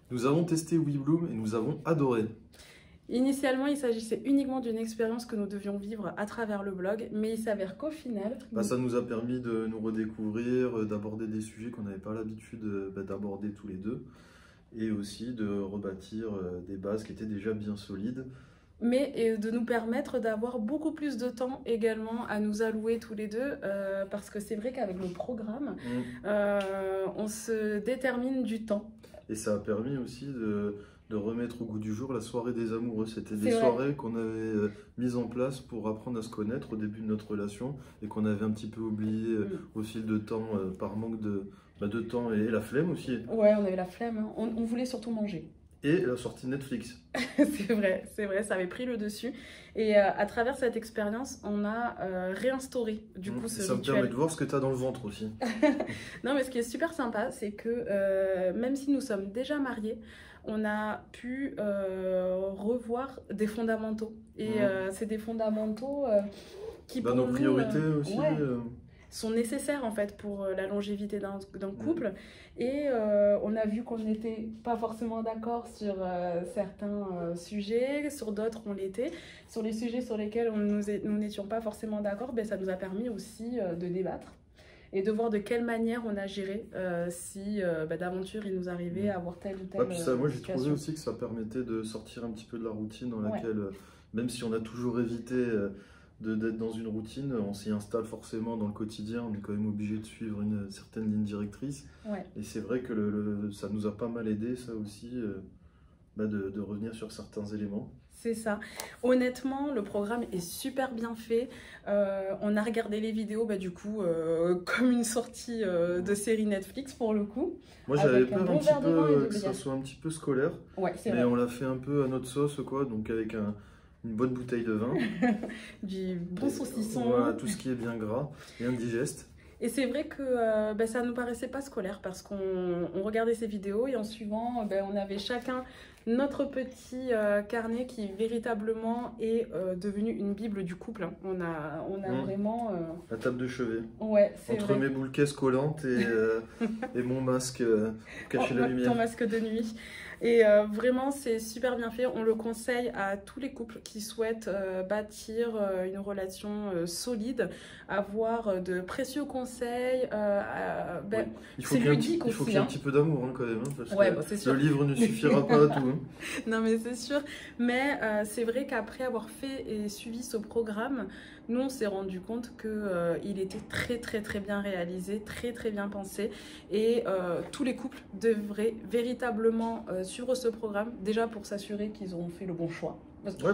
Nous avons testé WeBloom et nous avons adoré. Initialement, il s'agissait uniquement d'une expérience que nous devions vivre à travers le blog, mais il s'avère qu'au final... Ça nous a permis de nous redécouvrir, d'aborder des sujets qu'on n'avait pas l'habitude d'aborder tous les deux, et aussi de rebâtir des bases qui étaient déjà bien solides. Mais de nous permettre d'avoir beaucoup plus de temps également à nous allouer tous les deux, parce que c'est vrai qu'avec le programme, on se détermine du temps. Et ça a permis aussi de remettre au goût du jour la soirée des amoureux. C'était des soirées qu'on avait mises en place pour apprendre à se connaître au début de notre relation et qu'on avait un petit peu oublié au fil de temps par manque de temps et la flemme aussi. Ouais, on avait la flemme, hein. On voulait surtout manger. Et la sortie de Netflix. C'est vrai, ça avait pris le dessus. Et à travers cette expérience, on a réinstauré du coup ce rituel. Ça me permet de voir ce que tu as dans le ventre aussi. Non, mais ce qui est super sympa, c'est que même si nous sommes déjà mariés, on a pu revoir des fondamentaux. Et c'est des fondamentaux qui pour nos priorités aussi. Sont nécessaires en fait pour la longévité d'un couple. Et on a vu qu'on n'était pas forcément d'accord sur certains sujets, sur d'autres on l'était. Sur les sujets sur lesquels nous n'étions pas forcément d'accord, ben, ça nous a permis aussi de débattre et de voir de quelle manière on agirait si d'aventure il nous arrivait à avoir telle ou telle moi j'ai trouvé aussi que ça permettait de sortir un petit peu de la routine dans laquelle, même si on a toujours évité d'être dans une routine, on s'y installe forcément dans le quotidien, on est quand même obligé de suivre une certaine ligne directrice. Et c'est vrai que ça nous a pas mal aidé, ça aussi, de revenir sur certains éléments. C'est ça. Honnêtement, le programme est super bien fait. On a regardé les vidéos, du coup, comme une sortie de série Netflix pour le coup. Moi, j'avais peur un petit peu que ça soit un petit peu scolaire. Mais vrai. On l'a fait un peu à notre sauce, quoi, donc avec une bonne bouteille de vin. Du bon saucisson. Voilà, tout ce qui est bien gras et indigeste. Et c'est vrai que ça ne nous paraissait pas scolaire parce qu'on regardait ces vidéos et en suivant, on avait chacun notre petit carnet qui véritablement est devenu une bible du couple. On a vraiment... La table de chevet. Ouais, entre mes boules caisses collantes et mon masque pour cacher la lumière. Ton masque de nuit. Et vraiment, c'est super bien fait. On le conseille à tous les couples qui souhaitent bâtir une relation solide, avoir de précieux conseils. Il faut qu'il y ait un petit peu d'amour quand même, parce que le livre ne suffira pas à tout. Non, mais c'est sûr. Mais c'est vrai qu'après avoir fait et suivi ce programme, nous, on s'est rendu compte qu'il était très bien réalisé, très bien pensé. Et tous les couples devraient véritablement suivre ce programme, déjà pour s'assurer qu'ils ont fait le bon choix.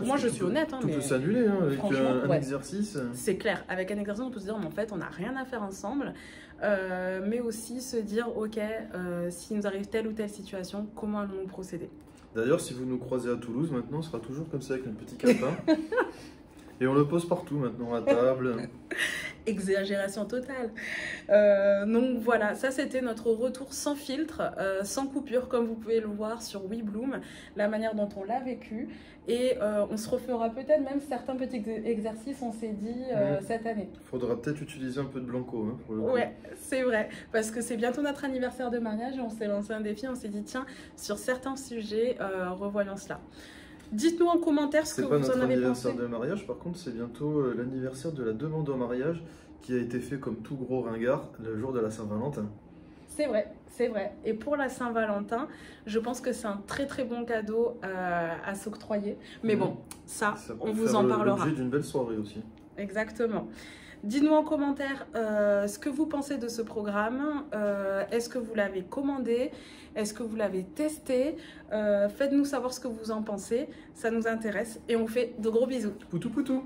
Moi, je suis honnête. Tout peut s'annuler avec un exercice. C'est clair. Avec un exercice, on peut se dire, mais en fait, on n'a rien à faire ensemble. Mais aussi se dire, ok, s'il nous arrive telle ou telle situation, comment allons-nous procéder? D'ailleurs, si vous nous croisez à Toulouse, maintenant, on sera toujours comme ça avec notre petit calepin. Et on le pose partout maintenant, à table. Exagération totale. Donc voilà, ça c'était notre retour sans filtre, sans coupure, comme vous pouvez le voir sur WeBloom, la manière dont on l'a vécu. Et on se refera peut-être même certains petits exercices, on s'est dit, cette année. Il faudra peut-être utiliser un peu de blanco. Hein, pour le coup. Ouais, c'est vrai, parce que c'est bientôt notre anniversaire de mariage et on s'est lancé un défi, on s'est dit, tiens, sur certains sujets, revoyons cela. Dites-nous en commentaire ce que vous en avez pensé. C'est pas notre anniversaire de mariage, par contre, c'est bientôt l'anniversaire de la demande en mariage qui a été fait comme tout gros ringard le jour de la Saint-Valentin. C'est vrai, c'est vrai. Et pour la Saint-Valentin, je pense que c'est un très bon cadeau à s'octroyer. Mais bon, ça on vous en parlera. C'est l'objet d'une belle soirée aussi. Exactement. Dites-nous en commentaire ce que vous pensez de ce programme. Est-ce que vous l'avez commandé? Est-ce que vous l'avez testé? Faites-nous savoir ce que vous en pensez. Ça nous intéresse et on vous fait de gros bisous. Poutou poutou.